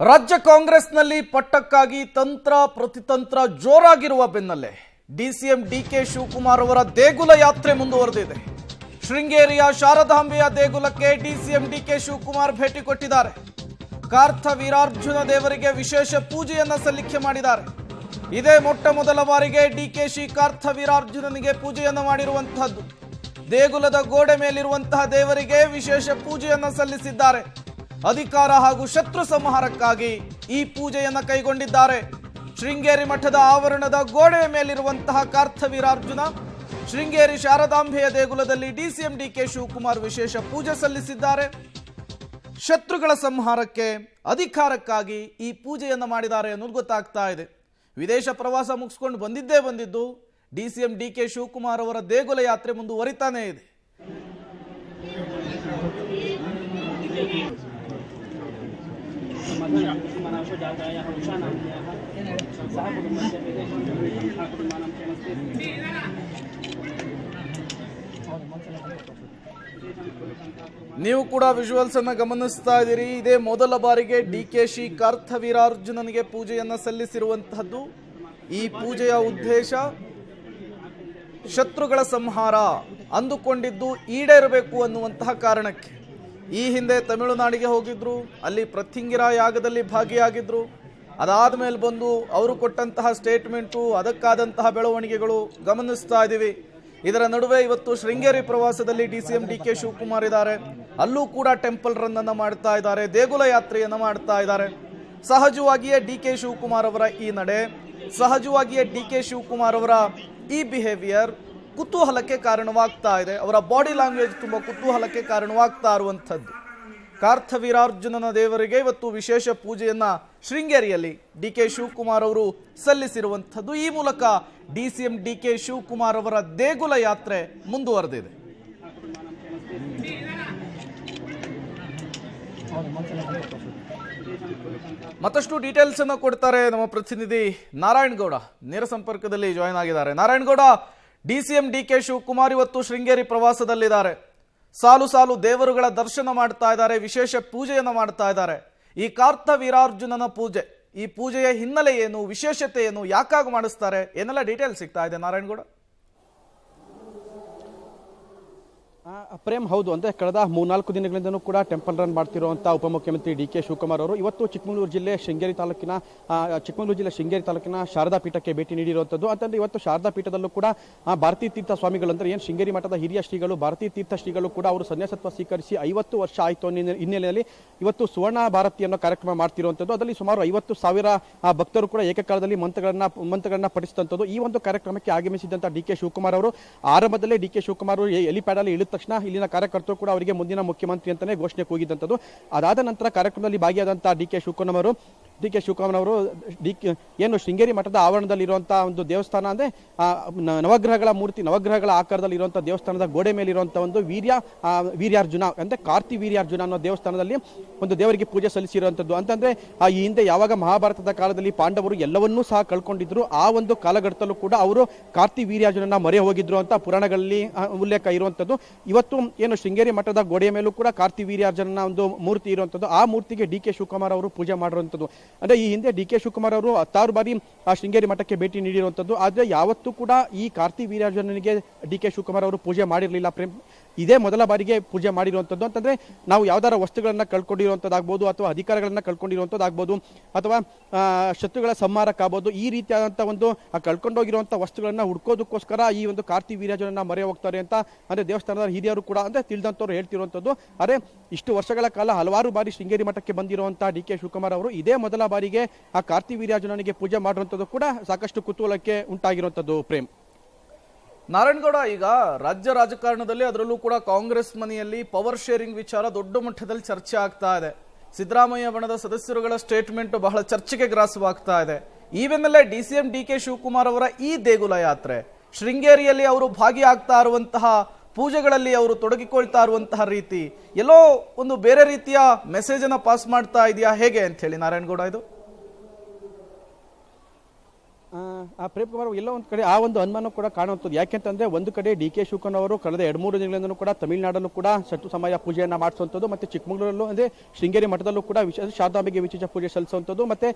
ರಾಜ್ಯ ಕಾಂಗ್ರೆಸ್ನಲ್ಲಿ ಪಟ್ಟಕ್ಕಾಗಿ ತಂತ್ರ ಪ್ರತಿತಂತ್ರ ಜೋರಾಗಿರುವ ಬೆನ್ನಲ್ಲೇ ಡಿಸಿಎಂ ಡಿಕೆ ಶಿವಕುಮಾರ್ ಅವರ ದೇಗುಲ ಯಾತ್ರೆ ಮುಂದುವರೆದಿದೆ. ಶೃಂಗೇರಿಯ ಶಾರದಾಂಬೆಯ ದೇಗುಲಕ್ಕೆ ಡಿಸಿಎಂ ಡಿಕೆ ಶಿವಕುಮಾರ್ ಭೇಟಿ ಕೊಟ್ಟಿದ್ದಾರೆ. ಕಾರ್ಥ ವೀರಾರ್ಜುನ ದೇವರಿಗೆ ವಿಶೇಷ ಪೂಜೆಯನ್ನ ಸಲ್ಲಿಕೆ ಮಾಡಿದ್ದಾರೆ. ಇದೇ ಮೊಟ್ಟ ಮೊದಲ ಬಾರಿಗೆ ಡಿಕೆಶಿ ಕಾರ್ಥ ವೀರಾರ್ಜುನನಿಗೆ ಪೂಜೆಯನ್ನು ಮಾಡಿರುವಂತಹದ್ದು. ದೇಗುಲದ ಗೋಡೆ ಮೇಲಿರುವಂತಹ ದೇವರಿಗೆ ವಿಶೇಷ ಪೂಜೆಯನ್ನ ಸಲ್ಲಿಸಿದ್ದಾರೆ. ಅಧಿಕಾರ ಹಾಗೂ ಶತ್ರು ಸಂಹಾರಕ್ಕಾಗಿ ಈ ಪೂಜೆಯನ್ನು ಕೈಗೊಂಡಿದ್ದಾರೆ. ಶೃಂಗೇರಿ ಮಠದ ಆವರಣದ ಗೋಡೆಯ ಮೇಲಿರುವಂತಹ ಕಾರ್ಥ ವೀರಾರ್ಜುನ, ಶೃಂಗೇರಿ ಶಾರದಾಂಬೆಯ ದೇಗುಲದಲ್ಲಿ ಡಿಸಿಎಂ ಡಿಕೆ ಶಿವಕುಮಾರ್ ವಿಶೇಷ ಪೂಜೆ ಸಲ್ಲಿಸಿದ್ದಾರೆ. ಶತ್ರುಗಳ ಸಂಹಾರಕ್ಕೆ, ಅಧಿಕಾರಕ್ಕಾಗಿ ಈ ಪೂಜೆಯನ್ನು ಮಾಡಿದ್ದಾರೆ ಅನ್ನೋದು ಗೊತ್ತಾಗ್ತಾ ಇದೆ. ವಿದೇಶ ಪ್ರವಾಸ ಮುಗಿಸ್ಕೊಂಡು ಬಂದಿದ್ದು ಡಿಸಿಎಂ ಡಿಕೆ ಶಿವಕುಮಾರ್ ಅವರ ದೇಗುಲ ಯಾತ್ರೆ ಮುಂದುವರಿತಾನೇ ಇದೆ. ನೀವು ಕೂಡ ವಿಜುವಲ್ಸ್ ಅನ್ನು ಗಮನಿಸ್ತಾ ಇದ್ದೀರಿ. ಇದೇ ಮೊದಲ ಬಾರಿಗೆ ಡಿಕೆಶಿ ಕಾರ್ಥ ವೀರಾರ್ಜುನನಿಗೆ ಪೂಜೆಯನ್ನ ಸಲ್ಲಿಸಿರುವಂತಹದ್ದು. ಈ ಪೂಜೆಯ ಉದ್ದೇಶ ಶತ್ರುಗಳ ಸಂಹಾರ ಅಂದುಕೊಂಡಿದ್ದು ಈಡೇರಬೇಕು ಅನ್ನುವಂತಹ ಕಾರಣಕ್ಕೆ. ಈ ಹಿಂದೆ ತಮಿಳುನಾಡಿಗೆ ಹೋಗಿದ್ರು, ಅಲ್ಲಿ ಪ್ರಥಿಂಗಿರ ಯಾಗದಲ್ಲಿ ಭಾಗಿಯಾಗಿದ್ರು. ಅದಾದ ಮೇಲೆ ಬಂದು ಅವರು ಕೊಟ್ಟಂತಹ ಸ್ಟೇಟ್ಮೆಂಟು, ಅದಕ್ಕಾದಂತಹ ಬೆಳವಣಿಗೆಗಳು ಗಮನಿಸ್ತಾ ಇದ್ದೀವಿ. ಇದರ ನಡುವೆ ಇವತ್ತು ಶೃಂಗೇರಿ ಪ್ರವಾಸದಲ್ಲಿ ಡಿಸಿಎಂ ಡಿಕೆ ಶಿವಕುಮಾರ್ ಇದ್ದಾರೆ. ಅಲ್ಲೂ ಕೂಡ ಟೆಂಪಲ್ ರನ್ ಅನ್ನು ಮಾಡ್ತಾ ಇದ್ದಾರೆ, ದೇಗುಲ ಯಾತ್ರೆಯನ್ನು ಮಾಡ್ತಾ ಇದ್ದಾರೆ. ಸಹಜವಾಗಿಯೇ ಡಿಕೆ ಶಿವಕುಮಾರ್ ಅವರ ಈ ನಡೆ, ಸಹಜವಾಗಿಯೇ ಡಿಕೆ ಶಿವಕುಮಾರ್ ಅವರ ಈ ಬಿಹೇವಿಯರ್ ಕುತೂಹಲಕ್ಕೆ ಕಾರಣವಾಗ್ತಾ ಇದೆ. ಅವರ ಬಾಡಿ ಲ್ಯಾಂಗ್ವೇಜ್ ತುಂಬ ಕುತೂಹಲಕ್ಕೆ ಕಾರಣವಾಗ್ತಾ ಇರುವಂಥದ್ದು. ಕಾರ್ಥ ವೀರಾರ್ಜುನನ ದೇವರಿಗೆ ಇವತ್ತು ವಿಶೇಷ ಪೂಜೆಯನ್ನ ಶೃಂಗೇರಿಯಲ್ಲಿ ಡಿಕೆ ಶಿವಕುಮಾರ್ ಅವರು ಸಲ್ಲಿಸಿರುವಂಥದ್ದು. ಈ ಮೂಲಕ ಡಿಸಿಎಂ ಡಿಕೆ ಶಿವಕುಮಾರ್ ಅವರ ದೇಗುಲ ಯಾತ್ರೆ ಮುಂದುವರೆದಿದೆ. ಮತ್ತಷ್ಟು ಡೀಟೇಲ್ಸ್ ಅನ್ನು ಕೊಡ್ತಾರೆ ನಮ್ಮ ಪ್ರತಿನಿಧಿ ನಾರಾಯಣಗೌಡ, ನೇರ ಸಂಪರ್ಕದಲ್ಲಿ ಜಾಯಿನ್ ಆಗಿದ್ದಾರೆ. ನಾರಾಯಣಗೌಡ, ಡಿಸಿಎಂ ಡಿಕೆ ಶಿವಕುಮಾರ್ ಇವತ್ತು ಶೃಂಗೇರಿ ಪ್ರವಾಸದಲ್ಲಿದ್ದಾರೆ. ಸಾಲು ಸಾಲು ದೇವರುಗಳ ದರ್ಶನ ಮಾಡ್ತಾ ಇದ್ದಾರೆ, ವಿಶೇಷ ಪೂಜೆಯನ್ನು ಮಾಡ್ತಾ ಇದ್ದಾರೆ. ಈ ಕಾರ್ಥ ವೀರಾರ್ಜುನನ ಪೂಜೆ, ಈ ಪೂಜೆಯ ಹಿನ್ನೆಲೆ ಏನು, ವಿಶೇಷತೆ ಏನು, ಯಾಕಾಗಿ ಮಾಡಿಸ್ತಾರೆ, ಏನೆಲ್ಲ ಡೀಟೇಲ್ಸ್ ಸಿಗ್ತಾ ಇದೆ ನಾರಾಯಣಗೌಡ? ಪ್ರೇಮ್, ಹೌದು. ಅಂದರೆ ಕಳೆದ 3-4 ದಿನಗಳಿಂದಲೂ ಕೂಡ ಟೆಂಪಲ್ ರನ್ ಮಾಡ್ತಿರುವಂಥ ಉಪಮುಖ್ಯಮಂತ್ರಿ ಡಿಕೆ ಶಿವಕುಮಾರ್ ಅವರು ಇವತ್ತು ಚಿಕ್ಕಮಗಳೂರು ಜಿಲ್ಲೆ ಶೃಂಗೇರಿ ತಾಲೂಕಿನ ಶಾರದಾ ಪೀಠಕ್ಕೆ ಭೇಟಿ ನೀಡಿರುವಂಥದ್ದು. ಅಂತಂದರೆ ಇವತ್ತು ಶಾರದಾ ಪೀಠದಲ್ಲೂ ಕೂಡ ಭಾರತೀ ತೀರ್ಥ ಸ್ವಾಮಿಗಳು, ಅಂದರೆ ಏನು ಶೃಂಗೇರಿ ಮಠದ ಹಿರಿಯ ಶ್ರೀಗಳು ಭಾರತೀ ತೀರ್ಥ ಶ್ರೀಗಳು ಕೂಡ ಅವರು ಸನ್ಯಾಸತ್ವ ಸ್ವೀಕರಿಸಿ 50 ವರ್ಷ ಆಯಿತು ಹಿನ್ನೆಲೆಯಲ್ಲಿ ಇವತ್ತು ಸುವರ್ಣ ಭಾರತಿ ಅನ್ನೋ ಕಾರ್ಯಕ್ರಮ ಮಾಡ್ತಿರುವಂಥದ್ದು. ಅದರಲ್ಲಿ ಸುಮಾರು 50,000 ಭಕ್ತರು ಕೂಡ ಏಕಕಾಲದಲ್ಲಿ ಮಂತ್ರಗಳನ್ನ ಪಠಿಸಿದಂಥದ್ದು. ಈ ಒಂದು ಕಾರ್ಯಕ್ರಮಕ್ಕೆ ಆಗಮಿಸಿದಂಥ ಡಿಕೆ ಶಿವಕುಮಾರ್ ಅವರು ಆರಂಭದಲ್ಲೇ ಡಿಕೆ ಶಿವಕುಮಾರ್ ಅವರು ಎಲಿಪ್ಯಾಡ್ ಅಲ್ಲಿ ಇಳಿದ ತಕ್ಷಣ ಇಲ್ಲಿನ ಕಾರ್ಯಕರ್ತರು ಕೂಡ ಅವರಿಗೆ ಮುಂದಿನ ಮುಖ್ಯಮಂತ್ರಿ ಅಂತಾನೆ ಘೋಷಣೆ ಕೂಗಿದಂಥದ್ದು. ಅದಾದ ನಂತರ ಕಾರ್ಯಕ್ರಮದಲ್ಲಿ ಭಾಗಿಯಾದಂತಹ ಡಿಕೆ ಶಿವಕುಮಾರ್ ಅವರು ಏನು ಶೃಂಗೇರಿ ಮಠದ ಆವರಣದಲ್ಲಿರುವಂತಹ ಒಂದು ದೇವಸ್ಥಾನ, ಅಂದ್ರೆ ನವಗ್ರಹಗಳ ಆಕಾರದಲ್ಲಿ ಇರುವಂತಹ ದೇವಸ್ಥಾನದ ಗೋಡೆ ಮೇಲಿರುವಂತಹ ಒಂದು ವೀರ್ಯಾರ್ಜುನ ಅಂದ್ರೆ ಕಾರ್ತಿ ವೀರ್ಯಾರ್ಜುನ ಅನ್ನೋ ದೇವಸ್ಥಾನದಲ್ಲಿ ಒಂದು ದೇವರಿಗೆ ಪೂಜೆ ಸಲ್ಲಿಸಿರುವಂತದ್ದು. ಅಂತಂದ್ರೆ ಈ ಹಿಂದೆ ಯಾವಾಗ ಮಹಾಭಾರತದ ಕಾಲದಲ್ಲಿ ಪಾಂಡವರು ಎಲ್ಲವನ್ನೂ ಸಹ ಕಳ್ಕೊಂಡಿದ್ರು, ಆ ಒಂದು ಕಾಲಘಟ್ಟದಲ್ಲೂ ಕೂಡ ಅವರು ಕಾರ್ತಿ ವೀರ್ಯಾರ್ಜುನನ್ನ ಮೊರೆ ಹೋಗಿದ್ರು ಅಂತ ಪುರಾಣಗಳಲ್ಲಿ ಉಲ್ಲೇಖ ಇರುವಂತದ್ದು. ಇವತ್ತು ಏನು ಶೃಂಗೇರಿ ಮಠದ ಗೋಡೆಯ ಮೇಲೂ ಕೂಡ ಕಾರ್ತಿ ವೀರ್ಯಾರ್ಜುನನ ಒಂದು ಮೂರ್ತಿ ಇರುವಂತದ್ದು. ಆ ಮೂರ್ತಿಗೆ ಡಿಕೆ ಶಿವಕುಮಾರ್ ಅವರು ಪೂಜೆ ಮಾಡಿರುವಂತದ್ದು. ಅಂದ್ರೆ ಈ ಹಿಂದೆ ಡಿಕೆ ಶಿವಕುಮಾರ್ ಅವರು 10 ಬಾರಿ ಶೃಂಗೇರಿ ಮಠಕ್ಕೆ ಭೇಟಿ ನೀಡಿರುವಂತದ್ದು. ಆದ್ರೆ ಯಾವತ್ತೂ ಕೂಡ ಈ ಕಾರ್ತಿ ವೀರ್ಯಾರ್ಜುನನಿಗೆ ಡಿಕೆ ಶಿವಕುಮಾರ್ ಅವರು ಪೂಜೆ ಮಾಡಿರಲಿಲ್ಲ. ಪ್ರೇಮ್, ಇದೇ ಮೊದಲ ಬಾರಿಗೆ ಪೂಜೆ ಮಾಡಿರುವಂಥದ್ದು. ಅಂತಂದ್ರೆ ನಾವು ಯಾವ್ದಾರ ವಸ್ತುಗಳನ್ನ ಕಳ್ಕೊಂಡಿರುವಂಥದ್ದಾಗ್ಬೋದು, ಅಥವಾ ಅಧಿಕಾರಗಳನ್ನ ಕಳ್ಕೊಂಡಿರುವಂಥದ್ದಾಗ್ಬೋದು, ಅಥವಾ ಶತ್ರುಗಳ ಸಂಹಾರಕ್ಕಾಗ್ಬೋದು, ಈ ರೀತಿಯಾದಂಥ ಒಂದು ಕಳ್ಕೊಂಡೋಗಿರುವಂಥ ವಸ್ತುಗಳನ್ನ ಹುಡ್ಕೋದಕ್ಕೋಸ್ಕರ ಈ ಒಂದು ಕಾರ್ತಿ ವೀರ್ಯಾರ್ಜುನನ್ನ ಮೊರೆ ಹೋಗ್ತಾರೆ ಅಂತ ಅಂದ್ರೆ ದೇವಸ್ಥಾನದ ಹಿರಿಯರು ಕೂಡ ಅಂದ್ರೆ ತಿಳಿದಂಥವ್ರು ಹೇಳ್ತಿರುವಂಥದ್ದು. ಅರೆ ಇಷ್ಟು ವರ್ಷಗಳ ಕಾಲ ಹಲವಾರು ಬಾರಿ ಶೃಂಗೇರಿ ಮಠಕ್ಕೆ ಬಂದಿರುವಂತಹ ಡಿಕೆ ಶಿವಕುಮಾರ್ ಅವರು ಇದೇ ಮೊದಲ ಬಾರಿಗೆ ಆ ಕಾರ್ತಿ ವೀರ್ಯಾರ್ಜುನನಿಗೆ ಪೂಜೆ ಮಾಡುವಂಥದ್ದು ಕೂಡ ಸಾಕಷ್ಟು ಕುತೂಹಲಕ್ಕೆ ಉಂಟಾಗಿರುವಂಥದ್ದು. ಪ್ರೇಮ್, ನಾರಾಯಣಗೌಡ, ಈಗ ರಾಜ್ಯ ರಾಜಕಾರಣದಲ್ಲಿ ಅದರಲ್ಲೂ ಕೂಡ ಕಾಂಗ್ರೆಸ್ ಮನೆಯಲ್ಲಿ ಪವರ್ ಶೇರಿಂಗ್ ವಿಚಾರ ದೊಡ್ಡ ಮಟ್ಟದಲ್ಲಿ ಚರ್ಚೆ ಆಗ್ತಾ ಇದೆ. ಸಿದ್ದರಾಮಯ್ಯ ಬಣದ ಸದಸ್ಯರುಗಳ ಸ್ಟೇಟ್ಮೆಂಟ್ ಬಹಳ ಚರ್ಚೆಗೆ ಗ್ರಾಸವಾಗ್ತಾ ಇದೆ. ಈ ಬೆನ್ನಲ್ಲೇ ಡಿಸಿಎಂ ಡಿಕೆ ಶಿವಕುಮಾರ್ ಅವರ ಈ ದೇಗುಲ ಯಾತ್ರೆ, ಶೃಂಗೇರಿಯಲ್ಲಿ ಅವರು ಭಾಗಿಯಾಗ್ತಾ ಇರುವಂತಹ ಪೂಜೆಗಳಲ್ಲಿ ಅವರು ತೊಡಗಿಕೊಳ್ತಾ ಇರುವಂತಹ ರೀತಿ ಎಲ್ಲೋ ಒಂದು ಬೇರೆ ರೀತಿಯ ಮೆಸೇಜ್ ಅನ್ನ ಪಾಸ್ ಮಾಡ್ತಾ ಇದೆಯಾ, ಹೇಗೆ ಅಂತ ಹೇಳಿ ನಾರಾಯಣಗೌಡ ಇದು? ಪ್ರೇಮ್ ಕುಮಾರ್ ಎಲ್ಲ ಒಂದು ಕಡೆ ಆ ಒಂದು ಅನುಮಾನ ಕೂಡ ಕಾಣುವಂಥದ್ದು. ಯಾಕೆಂತಂದ್ರೆ ಒಂದು ಕಡೆ ಡಿ ಕೆ ಶಿವಕುಮಾರ್ ಅವರು ಕಳೆದ 2-3 ದಿನಗಳಿಂದಲೂ ಕೂಡ ತಮಿಳುನಾಡಲ್ಲೂ ಕೂಡ ಶತ್ರು ಸಮಯ ಪೂಜೆಯನ್ನ ಮಾಡಿಸುವಂಥದ್ದು, ಮತ್ತೆ ಚಿಕ್ಕಮಗಳೂರಲ್ಲೂ ಅಂದ್ರೆ ಶೃಂಗೇರಿ ಮಠದಲ್ಲೂ ಕೂಡ ಶಾರದಾಂಬೆಗೆ ವಿಶೇಷ ಪೂಜೆ ಸಲ್ಲಿಸುವಂಥದ್ದು, ಮತ್ತೆ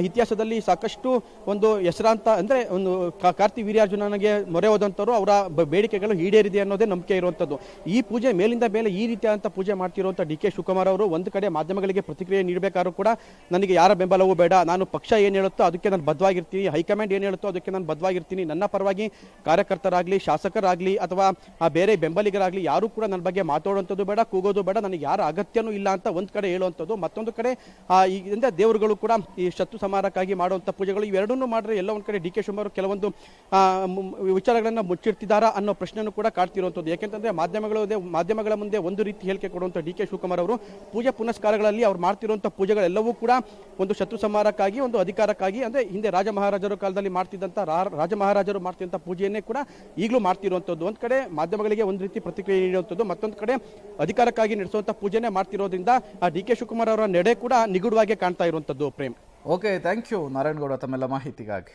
ಇತಿಹಾಸದಲ್ಲಿ ಸಾಕಷ್ಟು ಒಂದು ಹೆಸರಾಂತ ಅಂದ್ರೆ ಒಂದು ಕಾರ್ತಿ ವೀರ್ಯಾರ್ಜುನನಿಗೆ ಮೊರೆ ಹೋದಂಥವ್ರು ಅವರ ಬೇಡಿಕೆಗಳು ಈಡೇರಿದೆ ಅನ್ನೋದೇ ನಂಬಿಕೆ ಇರುವಂಥದ್ದು. ಈ ಪೂಜೆ ಮೇಲಿಂದ ಮೇಲೆ ಈ ರೀತಿಯಾದಂಥ ಪೂಜೆ ಮಾಡ್ತಿರುವಂಥ ಡಿ ಕೆ ಶಿವಕುಮಾರ್ ಅವರು ಒಂದು ಕಡೆ ಮಾಧ್ಯಮಗಳಿಗೆ ಪ್ರತಿಕ್ರಿಯೆ ನೀಡಬೇಕಾದ್ರೂ ಕೂಡ ನನಗೆ ಯಾರ ಬೆಂಬಲವೂ ಬೇಡ, ನಾನು ಪಕ್ಷ ಏನು ಹೇಳುತ್ತೋ ಅದಕ್ಕೆ ನಾನು ಬದ್ಧವಾಗಿರ್ತೀನಿ, ಹೈಕಮಾಂಡ್ ಏನು ಹೇಳುತ್ತೋ ಅದಕ್ಕೆ ನಾನು ಬದ್ಧವಾಗಿರ್ತೀನಿ, ನನ್ನ ಪರವಾಗಿ ಕಾರ್ಯಕರ್ತರಾಗಲಿ ಶಾಸಕರಾಗಲಿ ಅಥವಾ ಬೇರೆ ಬೆಂಬಲಿಗರಾಗಲಿ ಯಾರು ಕೂಡ ನನ್ನ ಬಗ್ಗೆ ಮಾತಾಡುವಂಥದ್ದು ಬೇಡ, ಕೂಗೋದು ಬೇಡ, ನನಗೆ ಯಾರ ಅಗತ್ಯನೂ ಇಲ್ಲ ಅಂತ ಒಂದು ಕಡೆ ಹೇಳುವಂಥದ್ದು. ಮತ್ತೊಂದು ಕಡೆ ಈಗ ದೇವರುಗಳು ಕೂಡ ಈ ಶತ್ರು ಸಂಹಾರಕ್ಕಾಗಿ ಮಾಡುವಂಥ ಪೂಜೆಗಳು ಇವೆರಡನ್ನೂ ಮಾಡಿದ್ರೆ ಎಲ್ಲ ಒಂದು ಕಡೆ ಡಿ ಕೆ ಶಿವಕುಮಾರ್ ಕೆಲವೊಂದು ವಿಚಾರಗಳನ್ನು ಮುಚ್ಚಿಡ್ತಿದ್ದಾರಾ ಅನ್ನೋ ಪ್ರಶ್ನೆಯನ್ನು ಕೂಡ ಕಾಡ್ತಿರುವಂಥದ್ದು. ಯಾಕೆಂತಂದ್ರೆ ಮಾಧ್ಯಮಗಳ ಮುಂದೆ ಒಂದು ರೀತಿ ಹೇಳಿಕೆ ಕೊಡುವಂಥ ಡಿ ಕೆ ಶಿವಕುಮಾರ್ ಅವರು ಪೂಜೆ ಪುನಸ್ಕಾರಗಳಲ್ಲಿ ಅವ್ರು ಮಾಡ್ತಿರುವಂಥ ಪೂಜೆಗಳೆಲ್ಲವೂ ಕೂಡ ಒಂದು ಶತ್ರು ಸಂಹಾರಕ್ಕಾಗಿ, ಒಂದು ಅಧಿಕಾರಕ್ಕಾಗಿ, ಅಂದ್ರೆ ಹಿಂದೆ ರಾಜ ಮಹಾರಾಜರ ಕಾಲದಲ್ಲಿ ಮಾಡ್ತಿದ್ದಂಥ ರಾಜ ಮಹಾರಾಜರು ಮಾಡ್ತಿದ್ದಂಥ ಪೂಜೆಯನ್ನೇ ಕೂಡ ಈಗಲೂ ಮಾಡ್ತಿರುವಂಥದ್ದು. ಒಂದು ಕಡೆ ಮಾಧ್ಯಮಗಳಿಗೆ ಒಂದು ರೀತಿ ಪ್ರತಿಕ್ರಿಯೆ ನೀಡುವಂಥದ್ದು, ಮತ್ತೊಂದು ಕಡೆ ಅಧಿಕಾರಕ್ಕಾಗಿ ನಡೆಸುವಂಥ ಪೂಜೆನೇ ಮಾಡ್ತಿರೋದ್ರಿಂದ ಡಿ ಕೆ ಶಿವಕುಮಾರ್ ಅವರ ನಡೆ ಕೂಡ ನಿಗೂಢವಾಗಿ ಕಾಣ್ತಾ ಇರುವಂಥದ್ದು. Prem. Okay, thank you Narayanagowda ತಮ್ಮೆಲ್ಲ ಮಾಹಿತಿಗಾಗಿ.